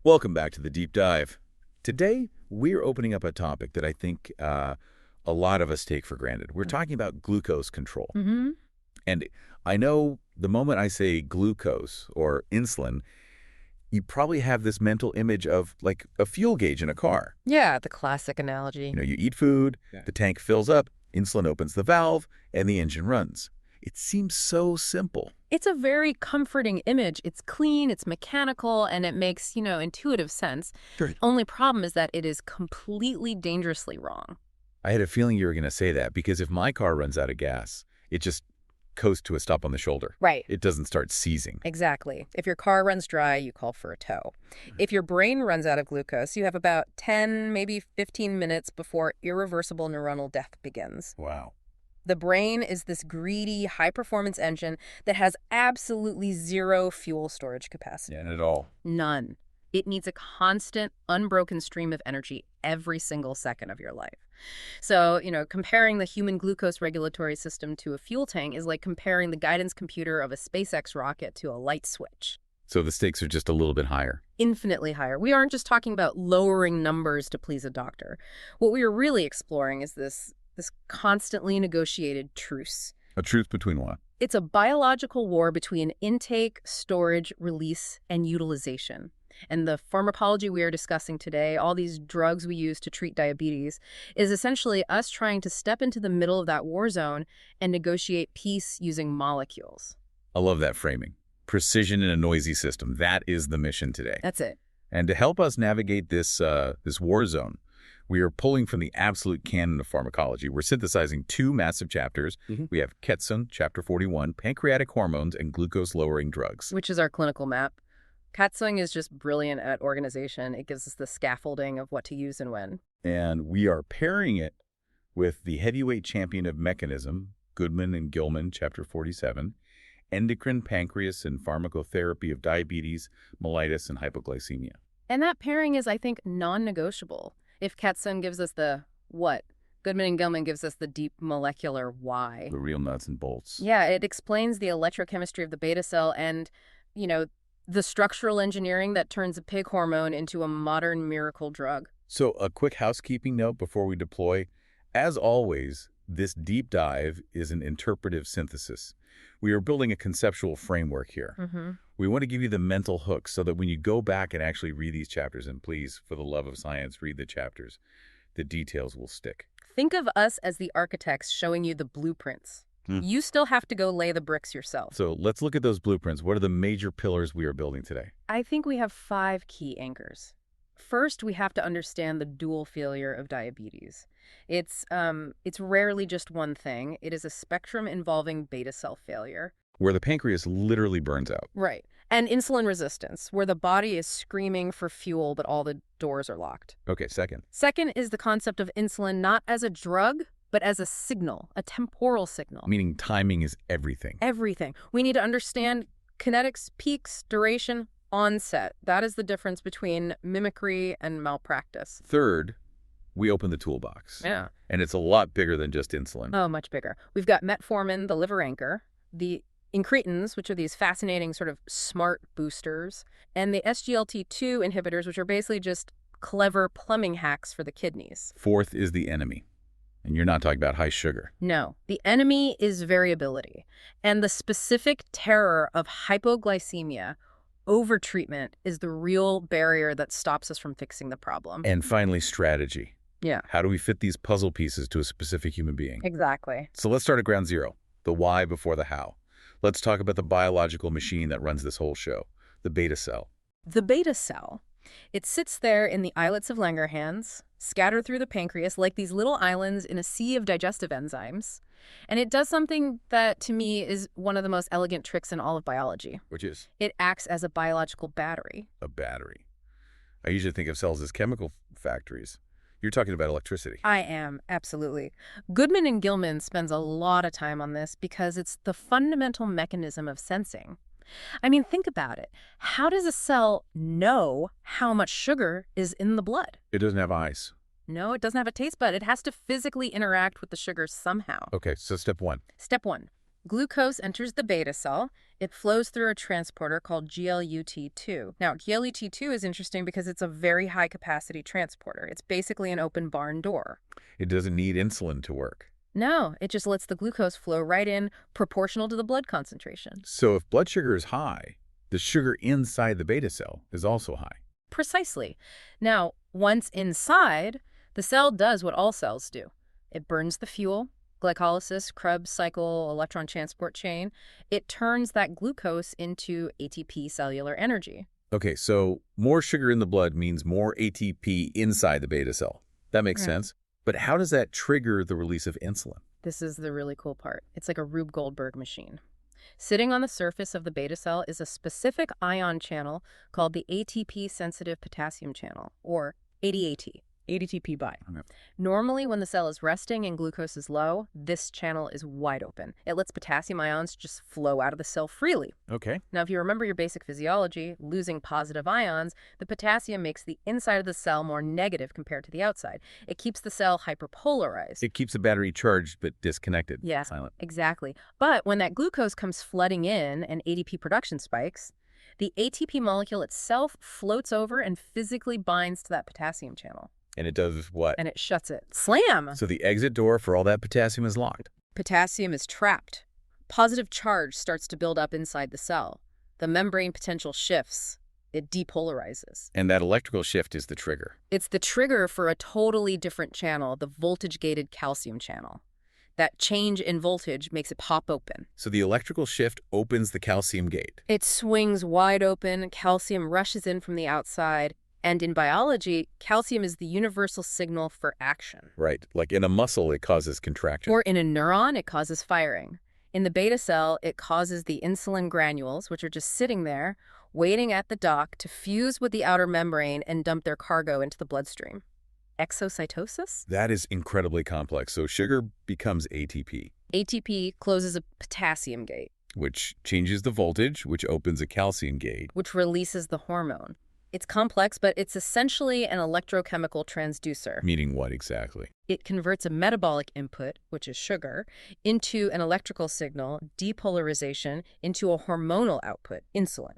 Welcome back to the Deep Dive. Today, we're opening up a topic that I think a lot of us take for granted. We're talking about glucose control. Mm-hmm. And I know the moment I say glucose or insulin, you probably have this mental image of like a fuel gauge in a car. Yeah, the classic analogy. You eat food, the tank fills up, insulin opens the valve, and the engine runs. It seems so simple. It's a very comforting image. It's clean, it's mechanical, and it makes, intuitive sense. Sure. The only problem is that it is completely dangerously wrong. I had a feeling you were going to say that because if my car runs out of gas, it just coasts to a stop on the shoulder. Right. It doesn't start seizing. Exactly. If your car runs dry, you call for a tow. If your brain runs out of glucose, you have about 10, maybe 15 minutes before irreversible neuronal death begins. Wow. The brain is this greedy, high-performance engine that has absolutely zero fuel storage capacity. Yeah, not at all. None. It needs a constant, unbroken stream of energy every single second of your life. So, comparing the human glucose regulatory system to a fuel tank is like comparing the guidance computer of a SpaceX rocket to a light switch. So the stakes are just a little bit higher. Infinitely higher. We aren't just talking about lowering numbers to please a doctor. What we are really exploring is this constantly negotiated truce. A truce between what? It's a biological war between intake, storage, release, and utilization. And the pharmacology we are discussing today, all these drugs we use to treat diabetes, is essentially us trying to step into the middle of that war zone and negotiate peace using molecules. I love that framing. Precision in a noisy system. That is the mission today. That's it. And to help us navigate this war zone, we are pulling from the absolute canon of pharmacology. We're synthesizing two massive chapters. We have Ketsun, Chapter 41, Pancreatic Hormones and Glucose-Lowering Drugs. Which is our clinical map. Katsung is just brilliant at organization. It gives us the scaffolding of what to use and when. And we are pairing it with the heavyweight champion of mechanism, Goodman and Gilman, Chapter 47, Endocrine, Pancreas, and Pharmacotherapy of Diabetes, Mellitus, and Hypoglycemia. And that pairing is, I think, non-negotiable. If Katsung gives us the what, Goodman and Gilman gives us the deep molecular why. The real nuts and bolts. Yeah, it explains the electrochemistry of the beta cell and, the structural engineering that turns a pig hormone into a modern miracle drug. So a quick housekeeping note before we deploy. As always, this deep dive is an interpretive synthesis. We are building a conceptual framework here. We want to give you the mental hooks so that when you go back and actually read these chapters, and please, for the love of science, read the chapters, the details will stick. Think of us as the architects showing you the blueprints. You still have to go lay the bricks yourself. So let's look at those blueprints. What are the major pillars we are building today? I think we have 5 key anchors. First, we have to understand the dual failure of diabetes. It's rarely just one thing. It is a spectrum involving beta cell failure. Where the pancreas literally burns out. Right. And insulin resistance, where the body is screaming for fuel, but all the doors are locked. Okay, second. Second is the concept of insulin not as a drug, but as a signal, a temporal signal. Meaning timing is everything. Everything. We need to understand kinetics, peaks, duration, onset. That is the difference between mimicry and malpractice. Third, we open the toolbox. Yeah. And it's a lot bigger than just insulin. Oh, much bigger. We've got metformin, the liver anchor, the incretins, which are these fascinating sort of smart boosters, and the SGLT2 inhibitors, which are basically just clever plumbing hacks for the kidneys. Fourth is the enemy. And you're not talking about high sugar. No. The enemy is variability. And the specific terror of hypoglycemia, overtreatment, is the real barrier that stops us from fixing the problem. And finally, strategy. Yeah. How do we fit these puzzle pieces to a specific human being? Exactly. So let's start at ground zero, the why before the how. Let's talk about the biological machine that runs this whole show, the beta cell. The beta cell. It sits there in the islets of Langerhans, scattered through the pancreas like these little islands in a sea of digestive enzymes. And it does something that, to me, is one of the most elegant tricks in all of biology. Which is? It acts as a biological battery. A battery. I usually think of cells as chemical factories. You're talking about electricity. I am, absolutely. Goodman and Gilman spends a lot of time on this because it's the fundamental mechanism of sensing. I mean, think about it. How does a cell know how much sugar is in the blood? It doesn't have eyes. No, it doesn't have a taste bud. It has to physically interact with the sugar somehow. Okay, so step one. Step 1. Glucose enters the beta cell. It flows through a transporter called GLUT2. Now, GLUT2 is interesting because it's a very high-capacity transporter. It's basically an open barn door. It doesn't need insulin to work. No, it just lets the glucose flow right in, proportional to the blood concentration. So if blood sugar is high, the sugar inside the beta cell is also high. Precisely. Now, once inside, the cell does what all cells do. It burns the fuel, glycolysis, Krebs cycle, electron transport chain. It turns that glucose into ATP cellular energy. Okay, so more sugar in the blood means more ATP inside the beta cell. That makes sense. But how does that trigger the release of insulin? This is the really cool part. It's like a Rube Goldberg machine. Sitting on the surface of the beta cell is a specific ion channel called the ATP-sensitive potassium channel, or ADAT. ADTP by. Okay. Normally, when the cell is resting and glucose is low, this channel is wide open. It lets potassium ions just flow out of the cell freely. Okay. Now, if you remember your basic physiology, losing positive ions, the potassium makes the inside of the cell more negative compared to the outside. It keeps the cell hyperpolarized. It keeps the battery charged but disconnected. Yeah, Silent. exactly. But when that glucose comes flooding in and ADP production spikes, the ATP molecule itself floats over and physically binds to that potassium channel. And it does what? And it shuts it. Slam! So the exit door for all that potassium is locked. Potassium is trapped. Positive charge starts to build up inside the cell. The membrane potential shifts. It depolarizes. And that electrical shift is the trigger. It's the trigger for a totally different channel, the voltage-gated calcium channel. That change in voltage makes it pop open. So the electrical shift opens the calcium gate. It swings wide open, calcium rushes in from the outside, and in biology, calcium is the universal signal for action. Right. Like in a muscle, it causes contraction. Or in a neuron, it causes firing. In the beta cell, it causes the insulin granules, which are just sitting there, waiting at the dock to fuse with the outer membrane and dump their cargo into the bloodstream. Exocytosis? That is incredibly complex. So sugar becomes ATP. ATP closes a potassium gate, which changes the voltage, which opens a calcium gate. which releases the hormone. It's complex, but it's essentially an electrochemical transducer. Meaning what exactly? It converts a metabolic input, which is sugar, into an electrical signal, depolarization, into a hormonal output, insulin.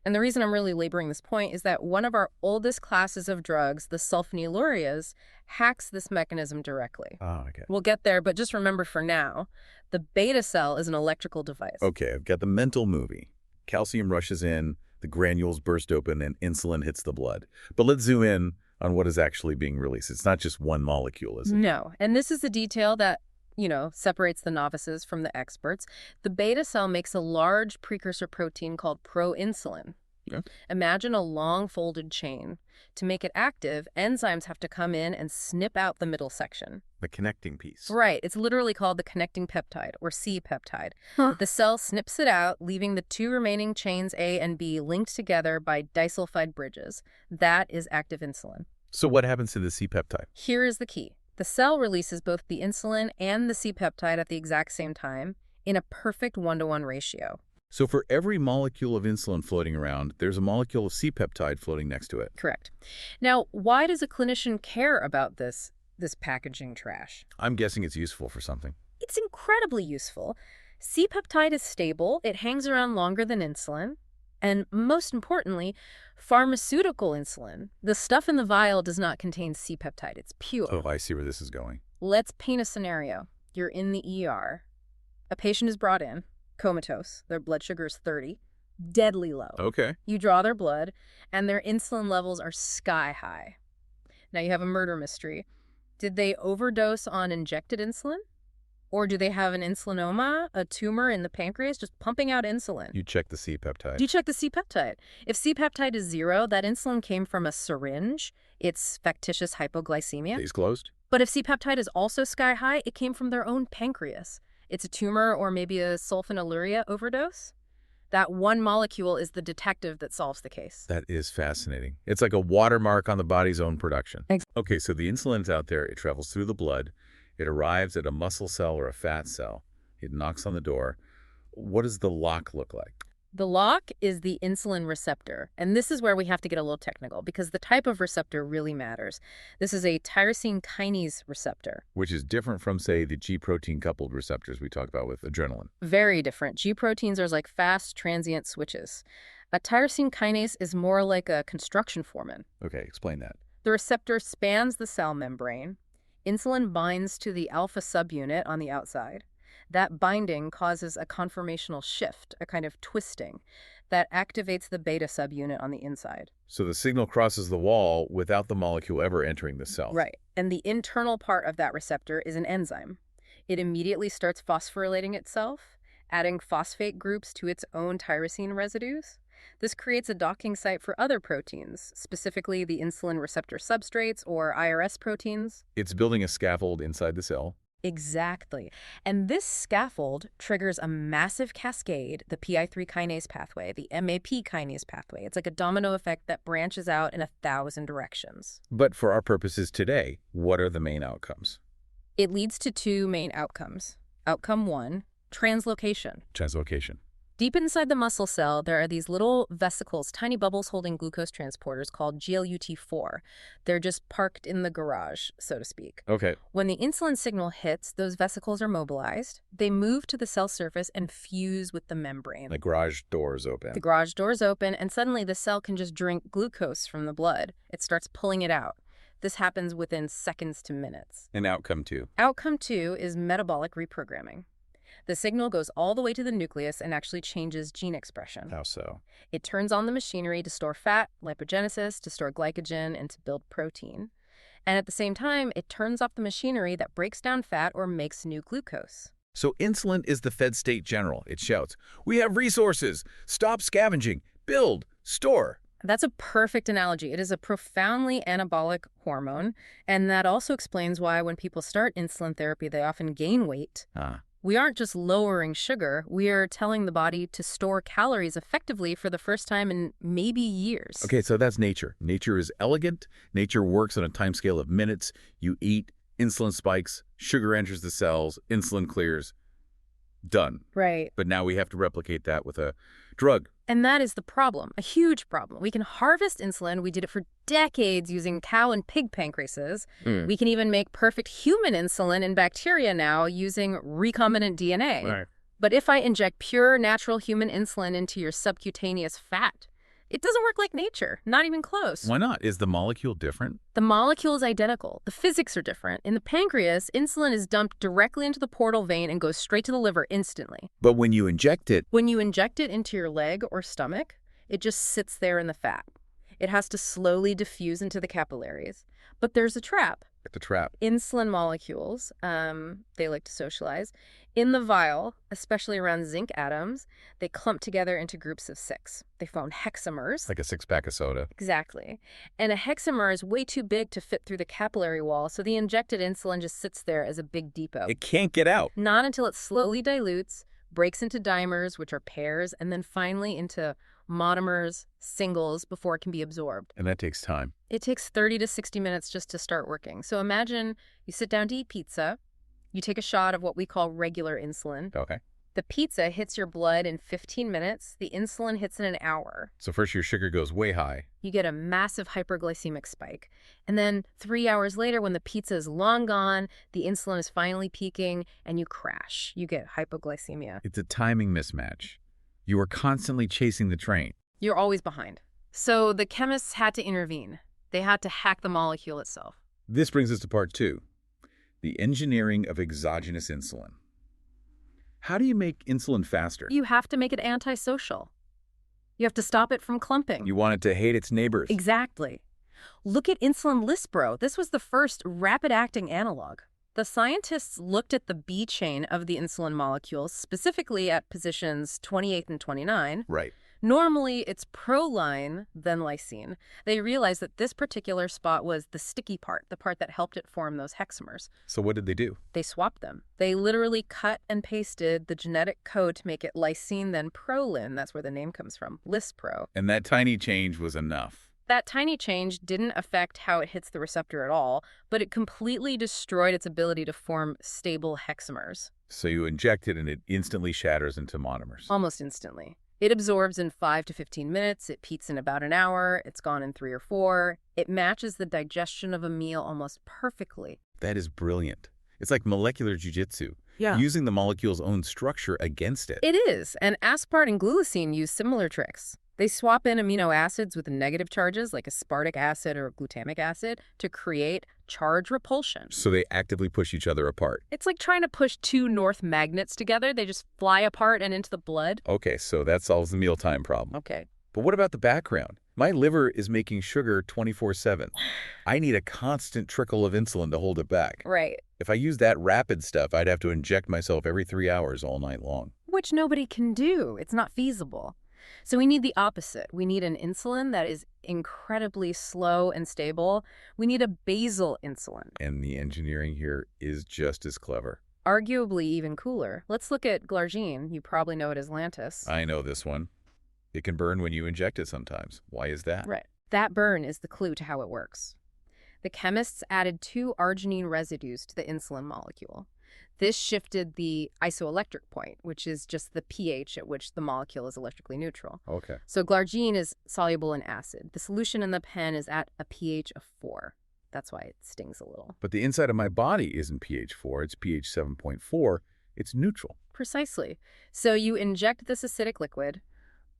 And the reason I'm really laboring this point is that one of our oldest classes of drugs, the sulfonylurias, hacks this mechanism directly. Oh, okay. We'll get there, but just remember for now, the beta cell is an electrical device. Okay, I've got the mental movie. Calcium rushes in, the granules burst open, and insulin hits the blood. But let's zoom in on what is actually being released. It's not just one molecule, is it? No, and this is the detail that, separates the novices from the experts. The beta cell makes a large precursor protein called proinsulin. Yeah. Imagine a long folded chain. To make it active, enzymes have to come in and snip out the middle section. The connecting piece. Right. It's literally called the connecting peptide, or C-peptide. The cell snips it out, leaving the two remaining chains A and B linked together by disulfide bridges. That is active insulin. So what happens to the C-peptide? Here is the key. The cell releases both the insulin and the C-peptide at the exact same time in a perfect 1-to-1 ratio. So for every molecule of insulin floating around, there's a molecule of C-peptide floating next to it. Correct. Now, why does a clinician care about this packaging trash? I'm guessing it's useful for something. It's incredibly useful. C-peptide is stable. It hangs around longer than insulin. And most importantly, pharmaceutical insulin, the stuff in the vial, does not contain C-peptide. It's pure. Oh, I see where this is going. Let's paint a scenario. You're in the ER. A patient is brought in, comatose. Their blood sugar is 30, deadly low. Okay. You draw their blood, and their insulin levels are sky high. Now you have a murder mystery. Did they overdose on injected insulin? Or do they have an insulinoma, a tumor in the pancreas, just pumping out insulin? You check the C-peptide. You check the C-peptide. If C-peptide is 0, that insulin came from a syringe. It's factitious hypoglycemia. Case closed. But if C-peptide is also sky high, it came from their own pancreas. It's a tumor or maybe a sulfonylurea overdose. That one molecule is the detective that solves the case. That is fascinating. It's like a watermark on the body's own production. Okay, so the insulin's out there. It travels through the blood. It arrives at a muscle cell or a fat cell. It knocks on the door. What does the lock look like? The lock is the insulin receptor, and this is where we have to get a little technical because the type of receptor really matters. This is a tyrosine kinase receptor. Which is different from, say, the G-protein coupled receptors we talked about with adrenaline. Very different. G proteins are like fast, transient switches. A tyrosine kinase is more like a construction foreman. Okay, explain that. The receptor spans the cell membrane. Insulin binds to the alpha subunit on the outside. That binding causes a conformational shift, a kind of twisting, that activates the beta subunit on the inside. So the signal crosses the wall without the molecule ever entering the cell. Right. And the internal part of that receptor is an enzyme. It immediately starts phosphorylating itself, adding phosphate groups to its own tyrosine residues. This creates a docking site for other proteins, specifically the insulin receptor substrates or IRS proteins. It's building a scaffold inside the cell. Exactly. And this scaffold triggers a massive cascade, the PI3 kinase pathway, the MAP kinase pathway. It's like a domino effect that branches out in 1,000 directions. But for our purposes today, what are the main outcomes? It leads to two main outcomes. Outcome 1, translocation. Translocation. Deep inside the muscle cell, there are these little vesicles, tiny bubbles holding glucose transporters called GLUT4. They're just parked in the garage, so to speak. Okay. When the insulin signal hits, those vesicles are mobilized. They move to the cell surface and fuse with the membrane. The garage doors open. The garage doors open, and suddenly the cell can just drink glucose from the blood. It starts pulling it out. This happens within seconds to minutes. And outcome 2. Outcome 2 is metabolic reprogramming. The signal goes all the way to the nucleus and actually changes gene expression. How so? It turns on the machinery to store fat, lipogenesis, to store glycogen, and to build protein. And at the same time, it turns off the machinery that breaks down fat or makes new glucose. So insulin is the fed state general. It shouts, "We have resources! Stop scavenging! Build! Store!" That's a perfect analogy. It is a profoundly anabolic hormone, and that also explains why when people start insulin therapy, they often gain weight. We aren't just lowering sugar, we are telling the body to store calories effectively for the first time in maybe years. Okay, so that's nature. Nature is elegant. Nature works on a timescale of minutes. You eat, insulin spikes, sugar enters the cells, insulin clears. Done. Right. But now we have to replicate that with a drug. And that is the problem, a huge problem. We can harvest insulin. We did it for decades using cow and pig pancreases. We can even make perfect human insulin in bacteria now using recombinant DNA. Right. But if I inject pure natural human insulin into your subcutaneous fat, it doesn't work like nature, not even close. Why not? Is the molecule different? The molecule is identical. The physics are different. In the pancreas, insulin is dumped directly into the portal vein and goes straight to the liver instantly. But when you inject it... When you inject it into your leg or stomach, it just sits there in the fat. It has to slowly diffuse into the capillaries. But there's a trap. The trap. Insulin molecules, they like to socialize. In the vial, especially around zinc atoms, they clump together into groups of 6. They form hexamers. Like a 6-pack of soda. Exactly. And a hexamer is way too big to fit through the capillary wall, so the injected insulin just sits there as a big depot. It can't get out. Not until it slowly dilutes, breaks into dimers, which are pairs, and then finally into monomers, singles, before it can be absorbed. And that takes time. It takes 30 to 60 minutes just to start working. So imagine you sit down to eat pizza. You take a shot of what we call regular insulin. Okay. The pizza hits your blood in 15 minutes. The insulin hits in an hour. So first your sugar goes way high. You get a massive hyperglycemic spike. And then 3 hours later, when the pizza is long gone, the insulin is finally peaking, and you crash. You get hypoglycemia. It's a timing mismatch. You are constantly chasing the train. You're always behind. So the chemists had to intervene. They had to hack the molecule itself. This brings us to part 2. The engineering of exogenous insulin. How do you make insulin faster? You have to make it antisocial. You have to stop it from clumping. You want it to hate its neighbors. Exactly. Look at insulin lispro. This was the first rapid-acting analog. The scientists looked at the B chain of the insulin molecules, specifically at positions 28 and 29. Right. Normally, it's proline, then lysine. They realized that this particular spot was the sticky part, the part that helped it form those hexamers. So what did they do? They swapped them. They literally cut and pasted the genetic code to make it lysine, then prolin. That's where the name comes from, lispro. And that tiny change was enough. That tiny change didn't affect how it hits the receptor at all, but it completely destroyed its ability to form stable hexamers. So you inject it and it instantly shatters into monomers. Almost instantly. It absorbs in 5 to 15 minutes, it peaks in about an hour, it's gone in 3 or 4. It matches the digestion of a meal almost perfectly. That is brilliant. It's like molecular jujitsu, using the molecule's own structure against it. It is, and aspartate and glucine use similar tricks. They swap in amino acids with negative charges, like aspartic acid or glutamic acid, to create charge repulsion. So they actively push each other apart. It's like trying to push two north magnets together. They just fly apart and into the blood. Okay, so that solves the mealtime problem. Okay. But what about the background? My liver is making sugar 24/7. I need a constant trickle of insulin to hold it back. Right. If I use that rapid stuff, I'd have to inject myself every 3 hours all night long. Which nobody can do. It's not feasible. So we need the opposite. We need an insulin that is incredibly slow and stable. We need a basal insulin. And the engineering here is just as clever. Arguably even cooler. Let's look at glargine. You probably know it as Lantus. I know this one. It can burn when you inject it sometimes. Why is that? Right. That burn is the clue to how it works. The chemists added 2 arginine residues to the insulin molecule. This shifted the isoelectric point, which is just the pH at which the molecule is electrically neutral. Okay. So glargine is soluble in acid. The solution in the pen is at a pH of 4. That's why it stings a little. But the inside of my body isn't pH 4, it's pH 7.4. It's neutral. Precisely. So you inject this acidic liquid.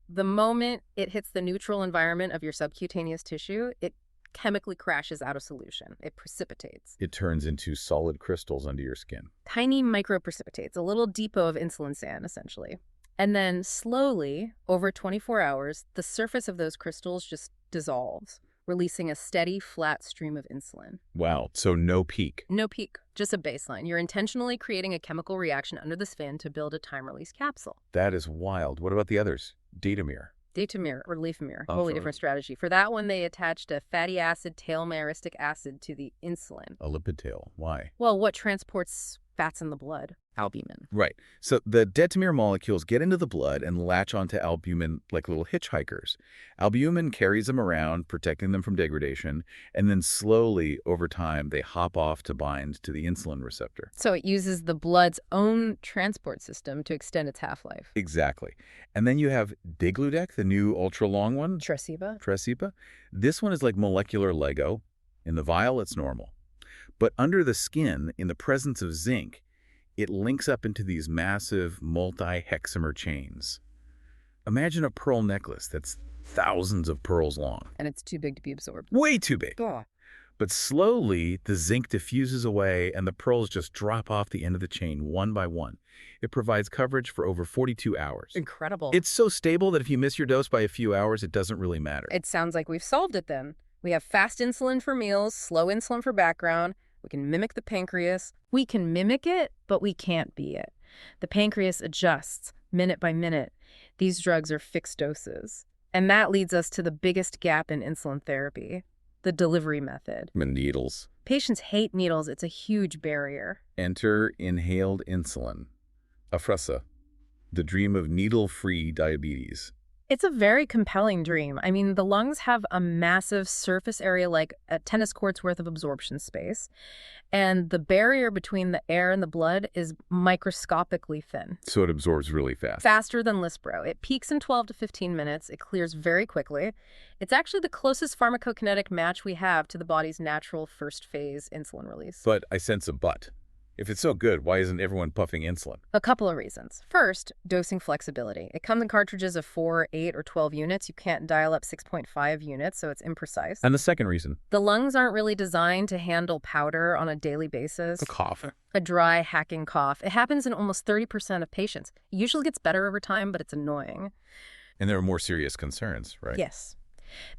The moment it hits the neutral environment of your subcutaneous tissue, it chemically crashes out of solution. It precipitates. It turns into solid crystals under your skin. Tiny microprecipitates, a little depot of insulin sand, essentially. And then slowly, over 24 hours, the surface of those crystals just dissolves, releasing a steady, flat stream of insulin. Wow, so no peak. No peak, just a baseline. You're intentionally creating a chemical reaction under the skin to build a time-release capsule. That is wild. What about the others? Datamir. Datamir or leafamir, Oh, totally sorry. different strategy. For that one, they attached a fatty acid tail myristic acid to the insulin. A lipid tail. Why? Well, what transports fats in the blood? Albumin. Right. So the detamir molecules get into the blood and latch onto albumin like little hitchhikers. Albumin carries them around, protecting them from degradation, and then slowly, over time, they hop off to bind to the insulin receptor. So it uses the blood's own transport system to extend its half-life. Exactly. And then you have Degludec, the new ultra-long one, Tresiba. This one is like molecular Lego. In the vial, it's normal. But under the skin, in the presence of zinc, it links up into these massive multi-hexamer chains. Imagine a pearl necklace that's thousands of pearls long. And it's too big to be absorbed. Way too big. Ugh. But slowly, the zinc diffuses away and the pearls just drop off the end of the chain one by one. It provides coverage for over 42 hours. Incredible. It's so stable that if you miss your dose by a few hours, it doesn't really matter. It sounds like we've solved it then. We have fast insulin for meals, slow insulin for background. We can mimic the pancreas. We can mimic it, but we can't be it. The pancreas adjusts minute by minute. These drugs are fixed doses. And that leads us to the biggest gap in insulin therapy, the delivery method. Needles. Patients hate needles. It's a huge barrier. Enter inhaled insulin. Afresa, the dream of needle-free diabetes. It's a very compelling dream. I mean, the lungs have a massive surface area like a tennis court's worth of absorption space. And the barrier between the air and the blood is microscopically thin. So it absorbs really fast. Faster than Lispro. It peaks in 12 to 15 minutes. It clears very quickly. It's actually the closest pharmacokinetic match we have to the body's natural first phase insulin release. But I sense a but. If it's so good, why isn't everyone puffing insulin? A couple of reasons. First, dosing flexibility. It comes in cartridges of 4, 8, or 12 units. You can't dial up 6.5 units, so it's imprecise. And the second reason? The lungs aren't really designed to handle powder on a daily basis. The cough. A dry, hacking cough. It happens in almost 30% of patients. It usually gets better over time, but it's annoying. And there are more serious concerns, right? Yes.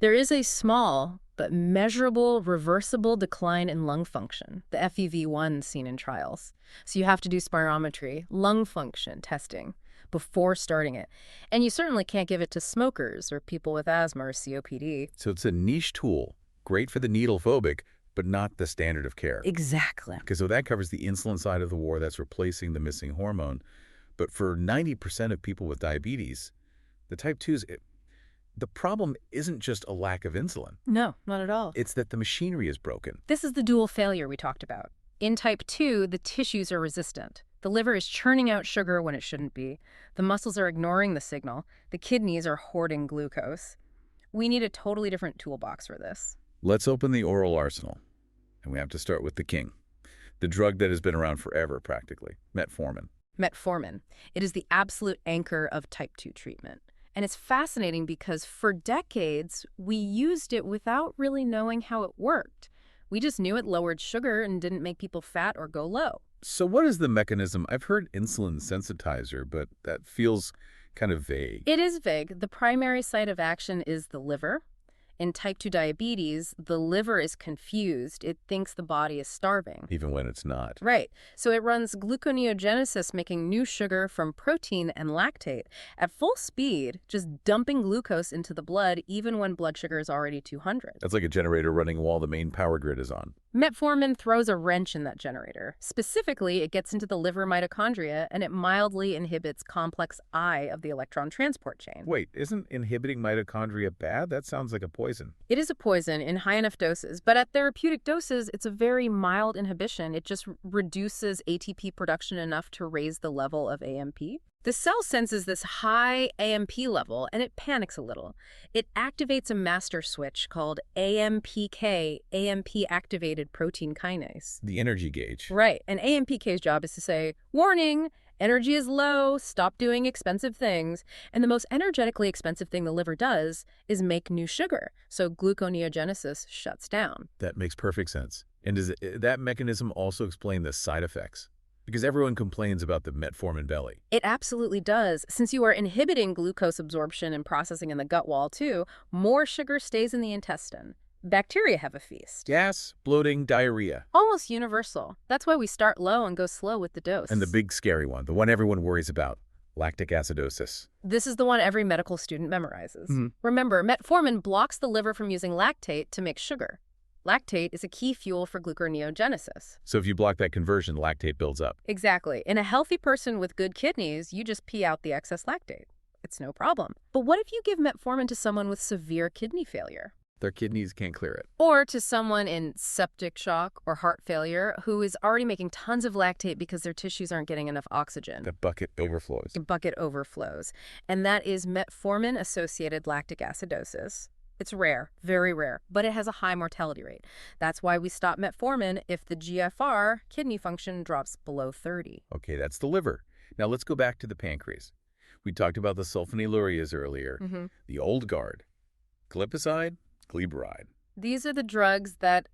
There is a small but measurable reversible decline in lung function, the FEV1 seen in trials. So you have to do spirometry, lung function testing before starting it. And you certainly can't give it to smokers or people with asthma or COPD. So it's a niche tool, great for the needle phobic, but not the standard of care. Exactly. Because so that covers the insulin side of the war, that's replacing the missing hormone. But for 90% of people with diabetes, the type 2s, the problem isn't just a lack of insulin. No, not at all. It's that the machinery is broken. This is the dual failure we talked about. In type 2, the tissues are resistant. The liver is churning out sugar when it shouldn't be. The muscles are ignoring the signal. The kidneys are hoarding glucose. We need a totally different toolbox for this. Let's open the oral arsenal. And we have to start with the king. The drug that has been around forever, practically, metformin. Metformin. It is the absolute anchor of type 2 treatment. And it's fascinating because for decades, we used it without really knowing how it worked. We just knew it lowered sugar and didn't make people fat or go low. So what is the mechanism? I've heard insulin sensitizer, but that feels kind of vague. It is vague. The primary site of action is the liver. In type 2 diabetes, the liver is confused. It thinks the body is starving. Even when it's not. Right. So it runs gluconeogenesis, making new sugar from protein and lactate at full speed, just dumping glucose into the blood even when blood sugar is already 200. That's like a generator running while the main power grid is on. Metformin throws a wrench in that generator. Specifically, it gets into the liver mitochondria and it mildly inhibits complex I of the electron transport chain. Wait, isn't inhibiting mitochondria bad? That sounds like a poison. It is a poison in high enough doses, but at therapeutic doses, it's a very mild inhibition. It just reduces ATP production enough to raise the level of AMP. The cell senses this high AMP level, and it panics a little. It activates a master switch called AMPK, AMP-activated protein kinase. The energy gauge. Right, and AMPK's job is to say, warning, energy is low, stop doing expensive things. And the most energetically expensive thing the liver does is make new sugar. So gluconeogenesis shuts down. That makes perfect sense. And does that mechanism also explain the side effects? Because everyone complains about the metformin belly. It absolutely does. Since you are inhibiting glucose absorption and processing in the gut wall too, more sugar stays in the intestine. Bacteria have a feast. Gas, bloating, diarrhea. Almost universal. That's why we start low and go slow with the dose. And the big scary one, the one everyone worries about, lactic acidosis. This is the one every medical student memorizes. Remember, metformin blocks the liver from using lactate to make sugar. Lactate is a key fuel for gluconeogenesis. So if you block that conversion, lactate builds up. Exactly. In a healthy person with good kidneys, you just pee out the excess lactate. It's no problem. But what if you give metformin to someone with severe kidney failure? Their kidneys can't clear it. Or to someone in septic shock or heart failure who is already making tons of lactate because their tissues aren't getting enough oxygen. The bucket overflows. The bucket overflows. And that is metformin-associated lactic acidosis. It's rare, very rare, but it has a high mortality rate. That's why we stop metformin if the GFR, kidney function, drops below 30. Okay, that's the liver. Now let's go back to the pancreas. We talked about the sulfonylureas earlier. The old guard. Glipizide, gleburide. These are the drugs that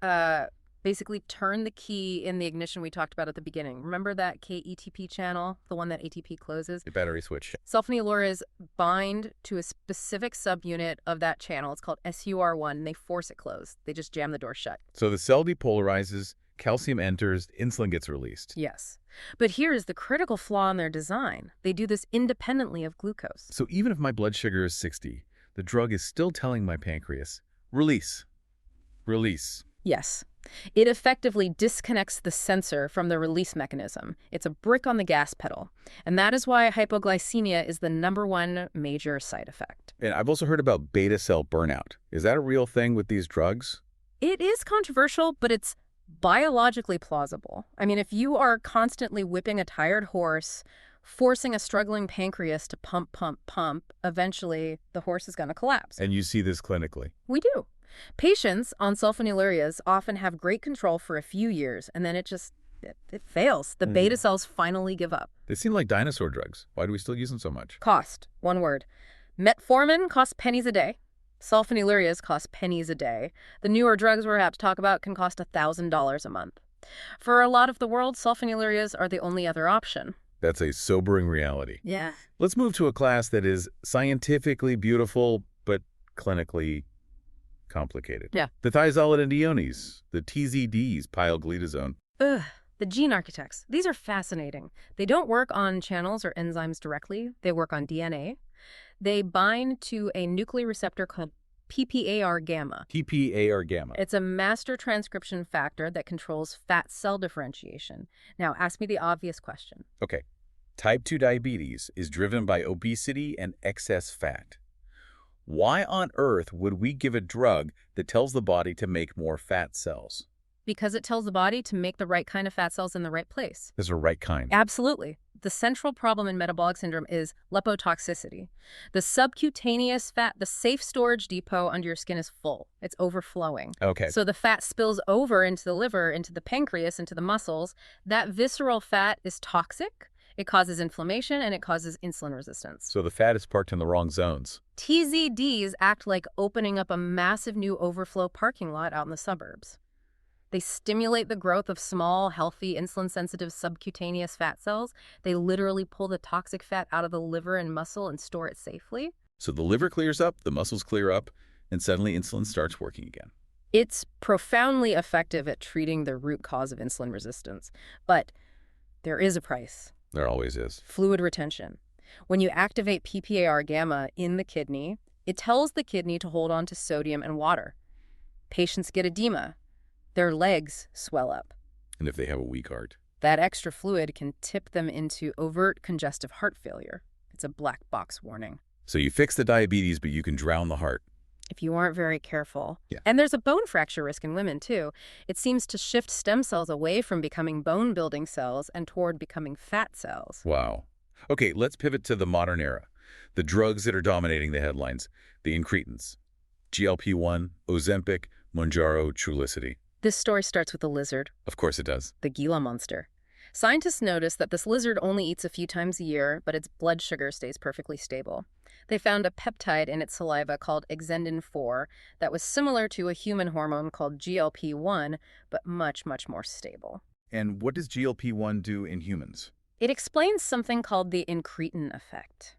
basically turn the key in the ignition we talked about at the beginning. Remember that KETP channel, the one that ATP closes? The battery switch. Sulfonylureas bind to a specific subunit of that channel. It's called SUR1, and they force it closed. They just jam the door shut. So the cell depolarizes, calcium enters, insulin gets released. Yes. But here is the critical flaw in their design. They do this independently of glucose. So even if my blood sugar is 60, the drug is still telling my pancreas, release, release. Yes. It effectively disconnects the sensor from the release mechanism. It's a brick on the gas pedal. And that is why hypoglycemia is the #1 major side effect. And I've also heard about beta cell burnout. Is that a real thing with these drugs? It is controversial, but it's biologically plausible. I mean, if you are constantly whipping a tired horse, forcing a struggling pancreas to pump, pump, pump, eventually the horse is going to collapse. And you see this clinically? We do. Patients on sulfonylureas often have great control for a few years, and then it fails. The beta cells finally give up. They seem like dinosaur drugs. Why do we still use them so much? Cost, one word. Metformin costs pennies a day. Sulfonylureas cost pennies a day. The newer drugs we're about to talk about can cost $1,000 a month. For a lot of the world, sulfonylureas are the only other option. That's a sobering reality. Yeah. Let's move to a class that is scientifically beautiful, but clinically complicated. Yeah. The thiazolidinediones, the TZDs, pioglitazone. Ugh. The gene architects. These are fascinating. They don't work on channels or enzymes directly. They work on DNA. They bind to a nuclear receptor called PPAR gamma. PPAR gamma. It's a master transcription factor that controls fat cell differentiation. Now, ask me the obvious question. Okay. Type 2 diabetes is driven by obesity and excess fat. Why on earth would we give a drug that tells the body to make more fat cells? because it tells the body to make the right kind of fat cells in the right place. Is the right kind. Absolutely. The central problem in metabolic syndrome is lipotoxicity. The subcutaneous fat, the safe storage depot under your skin is full. It's overflowing. Okay. So the fat spills over into the liver, into the pancreas, into the muscles. That visceral fat is toxic. It causes inflammation and it causes insulin resistance. So the fat is parked in the wrong zones. TZDs act like opening up a massive new overflow parking lot out in the suburbs. They stimulate the growth of small, healthy, insulin-sensitive subcutaneous fat cells. They literally pull the toxic fat out of the liver and muscle and store it safely. So the liver clears up, the muscles clear up, and suddenly insulin starts working again. It's profoundly effective at treating the root cause of insulin resistance. But there is a price. There always is. Fluid retention. When you activate PPAR gamma in the kidney, it tells the kidney to hold on to sodium and water. Patients get edema. Their legs swell up. And if they have a weak heart? That extra fluid can tip them into overt congestive heart failure. It's a black box warning. So you fix the diabetes, but you can drown the heart. If you aren't very careful. Yeah. And there's a bone fracture risk in women, too. It seems to shift stem cells away from becoming bone-building cells and toward becoming fat cells. Wow. Okay, let's pivot to the modern era. The drugs that are dominating the headlines. The incretins. GLP-1, Ozempic, Mounjaro, Trulicity. This story starts with a lizard, Of course it does. the Gila monster. Scientists noticed that this lizard only eats a few times a year, but its blood sugar stays perfectly stable. They found a peptide in its saliva called exendin-4 that was similar to a human hormone called GLP-1, but much, much more stable. And what does GLP-1 do in humans? It explains something called the incretin effect.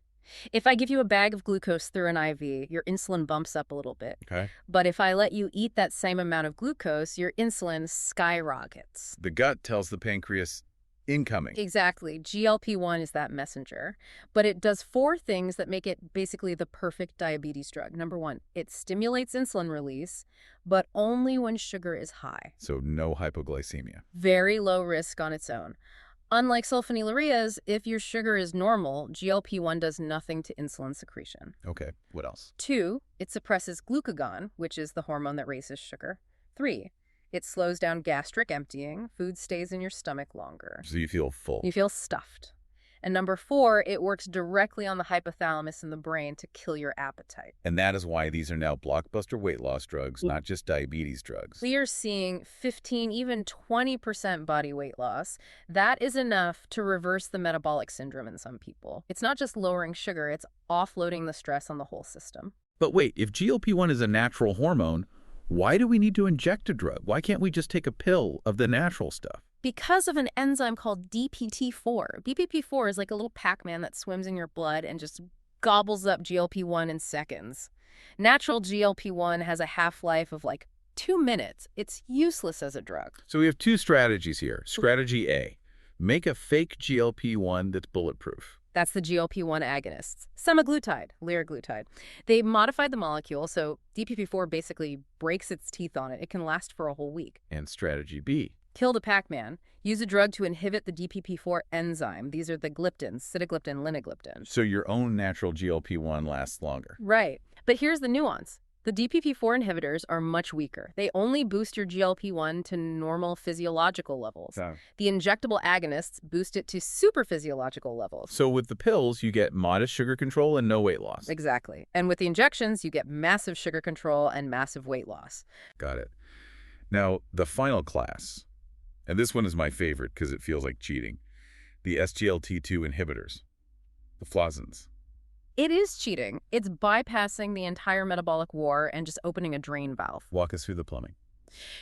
If I give you a bag of glucose through an IV, your insulin bumps up a little bit. Okay. But if I let you eat that same amount of glucose, your insulin skyrockets. The gut tells the pancreas, incoming. Exactly. GLP-1 is that messenger. But it does 4 things that make it basically the perfect diabetes drug. Number 1, it stimulates insulin release, but only when sugar is high. So no hypoglycemia. Very low risk on its own. Unlike sulfonylureas, if your sugar is normal, GLP-1 does nothing to insulin secretion. Okay, what else? 2, it suppresses glucagon, which is the hormone that raises sugar. 3, it slows down gastric emptying. Food stays in your stomach longer. So you feel full. You feel stuffed. And number 4, it works directly on the hypothalamus in the brain to kill your appetite. And that is why these are now blockbuster weight loss drugs, not just diabetes drugs. We are seeing 15, even 20% body weight loss. That is enough to reverse the metabolic syndrome in some people. It's not just lowering sugar, it's offloading the stress on the whole system. But wait, if GLP-1 is a natural hormone, why do we need to inject a drug? Why can't we just take a pill of the natural stuff? Because of an enzyme called DPT4. DPP4 is like a little Pac-Man that swims in your blood and just gobbles up GLP-1 in seconds. Natural GLP-1 has a half-life of like 2 minutes. It's useless as a drug. So we have 2 strategies here. Strategy A, make a fake GLP-1 that's bulletproof. That's the GLP-1 agonists. Semaglutide, liraglutide. They modified the molecule, so DPP4 basically breaks its teeth on it. It can last for a whole week. And strategy B, Kill the Pac-Man. Use a drug to inhibit the DPP4 enzyme. These are the gliptins, sitagliptin, linagliptin. so your own natural GLP-1 lasts longer. Right. But here's the nuance. The DPP4 inhibitors are much weaker. They only boost your GLP-1 to normal physiological levels. So The injectable agonists boost it to super physiological levels. with the pills, you get modest sugar control and no weight loss. Exactly. And with the injections, you get massive sugar control and massive weight loss. Got it. Now, the final class, and this one is my favorite because it feels like cheating, the SGLT2 inhibitors, the flazins. It is cheating. It's bypassing the entire metabolic war and just opening a drain valve. Walk us through the plumbing.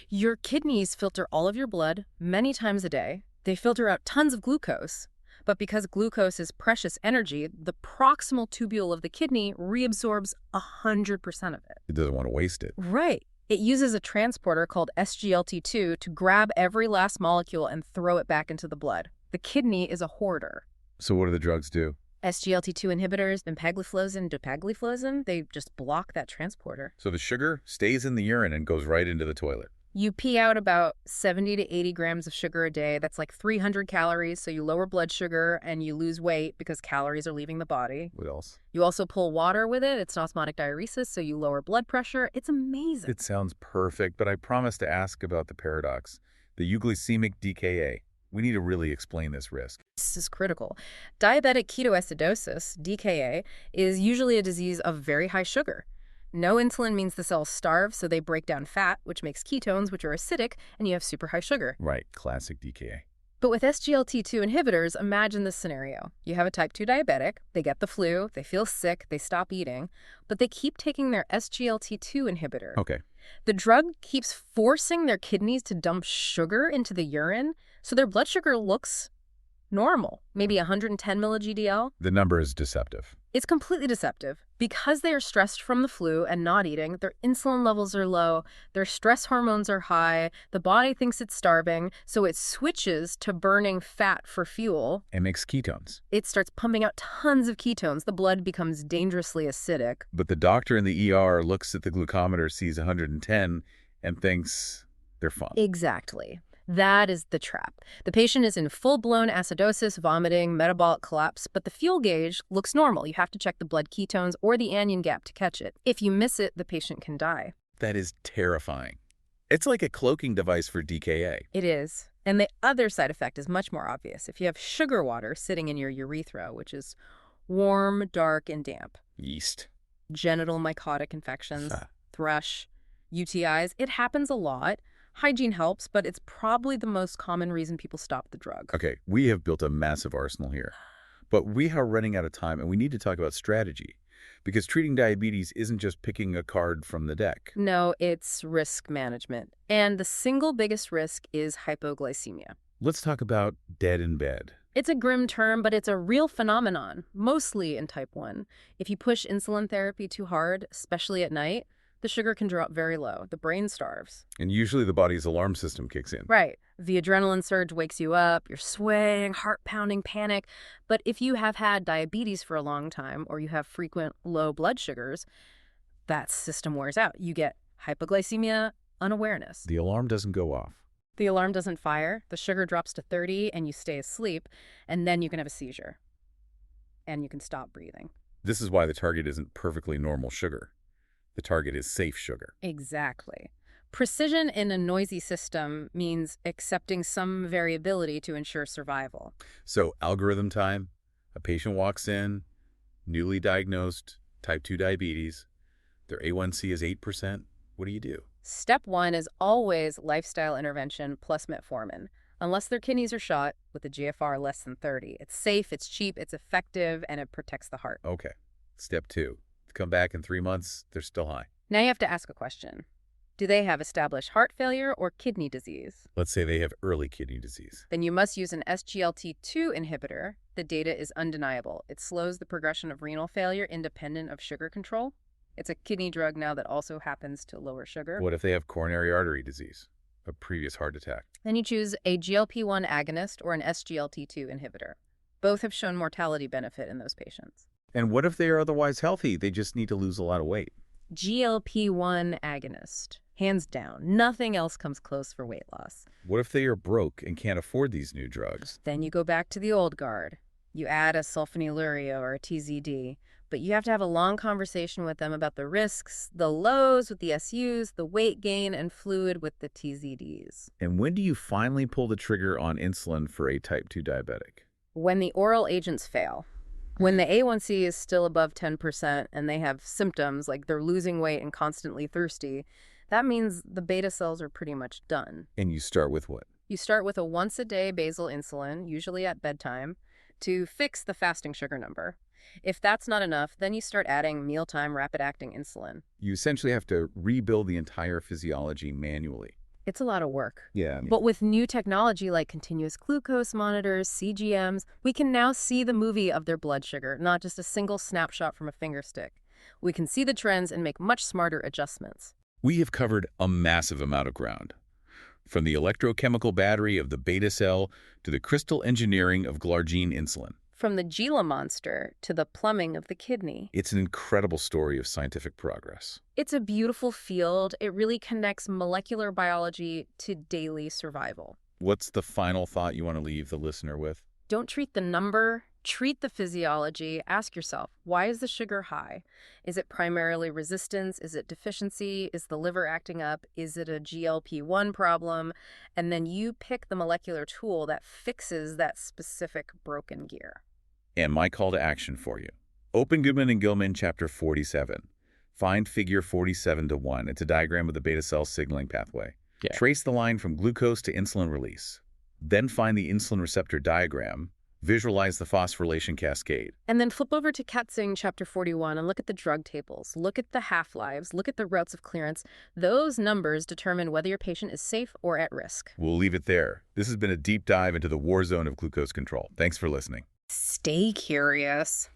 Your kidneys filter all of your blood many times a day. They filter out tons of glucose. But because glucose is precious energy, the proximal tubule of the kidney reabsorbs 100% of it. It doesn't want to waste it. Right. It uses a transporter called SGLT2 to grab every last molecule and throw it back into the blood. The kidney is a hoarder. So what do the drugs do? SGLT2 inhibitors, empagliflozin, dapagliflozin, they just block that transporter. So the sugar stays in the urine and goes right into the toilet. You pee out about 70 to 80 grams of sugar a day. That's like 300 calories, so you lower blood sugar and you lose weight because calories are leaving the body. What else? You also pull water with it. It's an osmotic diuresis, so you lower blood pressure. It's amazing. It sounds perfect, but I promised to ask about the paradox, the euglycemic DKA. We need to really explain this risk. This is critical. Diabetic ketoacidosis, DKA, is usually a disease of very high sugar. No insulin means the cells starve, so they break down fat, which makes ketones, which are acidic, and you have super high sugar. Right, classic DKA. But with SGLT2 inhibitors, imagine this scenario. You have a type 2 diabetic, they get the flu, they feel sick, they stop eating, but they keep taking their SGLT2 inhibitor. Okay. The drug keeps forcing their kidneys to dump sugar into the urine, so their blood sugar looks normal, maybe 110 milli-GDL. The number is deceptive. It's completely deceptive. Because they are stressed from the flu and not eating, their insulin levels are low, their stress hormones are high, the body thinks it's starving, so it switches to burning fat for fuel. It makes ketones. It starts pumping out tons of ketones. The blood becomes dangerously acidic. But the doctor in the ER looks at the glucometer, sees 110, and thinks they're fine. Exactly. That is the trap. The patient is in full-blown acidosis, vomiting, metabolic collapse, but the fuel gauge looks normal. You have to check the blood ketones or the anion gap to catch it. If you miss it, the patient can die. That is terrifying. It's like a cloaking device for DKA. It is. And the other side effect is much more obvious. If you have sugar water sitting in your urethra, which is warm, dark, and damp. Yeast. Genital mycotic infections, thrush, UTIs, it happens a lot. Hygiene helps, but it's probably the most common reason people stop the drug. Okay, we have built a massive arsenal here. But we are running out of time, and we need to talk about strategy. Because treating diabetes isn't just picking a card from the deck. No, it's risk management. And the single biggest risk is hypoglycemia. Let's talk about dead in bed. It's a grim term, but it's a real phenomenon, mostly in type 1. If you push insulin therapy too hard, especially at night, the sugar can drop very low. The brain starves. And usually the body's alarm system kicks in. Right. The adrenaline surge wakes you up, you're swaying, heart pounding, panic. But if you have had diabetes for a long time or you have frequent low blood sugars, that system wears out. You get hypoglycemia, unawareness. The alarm doesn't go off. The alarm doesn't fire, the sugar drops to 30 and you stay asleep, and then you can have a seizure. And you can stop breathing. This is why the target isn't perfectly normal sugar. The target is safe sugar. Exactly. Precision in a noisy system means accepting some variability to ensure survival. So, algorithm time, a patient walks in, newly diagnosed, type 2 diabetes, their A1C is 8%. What do? Step 1 is always lifestyle intervention plus metformin, unless their kidneys are shot with a GFR less than 30. It's safe, it's cheap, it's effective, and it protects the heart. Okay. Step 2. Come back in 3 months, they're still high. Now you have to ask a question. Do they have established heart failure or kidney disease? Let's say they have early kidney disease. Then you must use an SGLT2 inhibitor. The data is undeniable. It slows the progression of renal failure independent of sugar control. It's a kidney drug now that also happens to lower sugar. What if they have coronary artery disease, a previous heart attack? Then you choose a GLP-1 agonist or an SGLT2 inhibitor. Both have shown mortality benefit in those patients. And what if they are otherwise healthy? They just need to lose a lot of weight. GLP-1 agonist. Hands down. Nothing else comes close for weight loss. What if they are broke and can't afford these new drugs? Then you go back to the old guard. You add a sulfonylurea or a TZD, but you have to have a long conversation with them about the risks, the lows with the SUs, the weight gain, and fluid with the TZDs. And when do you finally pull the trigger on insulin for a type 2 diabetic? When the oral agents fail. When the A1C is still above 10% and they have symptoms like they're losing weight and constantly thirsty, that means the beta cells are pretty much done. And you start with what? You start with a once-a-day basal insulin, usually at bedtime, to fix the fasting sugar number. If that's not enough, then you start adding mealtime rapid-acting insulin. You essentially have to rebuild the entire physiology manually. It's a lot of work. Yeah. But with new technology like continuous glucose monitors, CGMs, we can now see the movie of their blood sugar, not just a single snapshot from a finger stick. We can see the trends and make much smarter adjustments. We have covered a massive amount of ground. From the electrochemical battery of the beta cell to the crystal engineering of glargine insulin. From the Gila monster to the plumbing of the kidney. It's an incredible story of scientific progress. It's a beautiful field. It really connects molecular biology to daily survival. What's the final thought you want to leave the listener with? Don't treat the number, treat the physiology. Ask yourself, why is the sugar high? Is it primarily resistance? Is it deficiency? Is the liver acting up? Is it a GLP-1 problem? And then you pick the molecular tool that fixes that specific broken gear. And my call to action for you. Open Goodman and Gilman, chapter 47. Find figure 47 to 1. It's a diagram of the beta cell signaling pathway. Yeah. Trace the line from glucose to insulin release. Then find the insulin receptor diagram. Visualize the phosphorylation cascade. And then flip over to Katzing, chapter 41, and look at the drug tables. Look at the half-lives. Look at the routes of clearance. Those numbers determine whether your patient is safe or at risk. We'll leave it there. This has been a deep dive into the war zone of glucose control. Thanks for listening. Stay curious.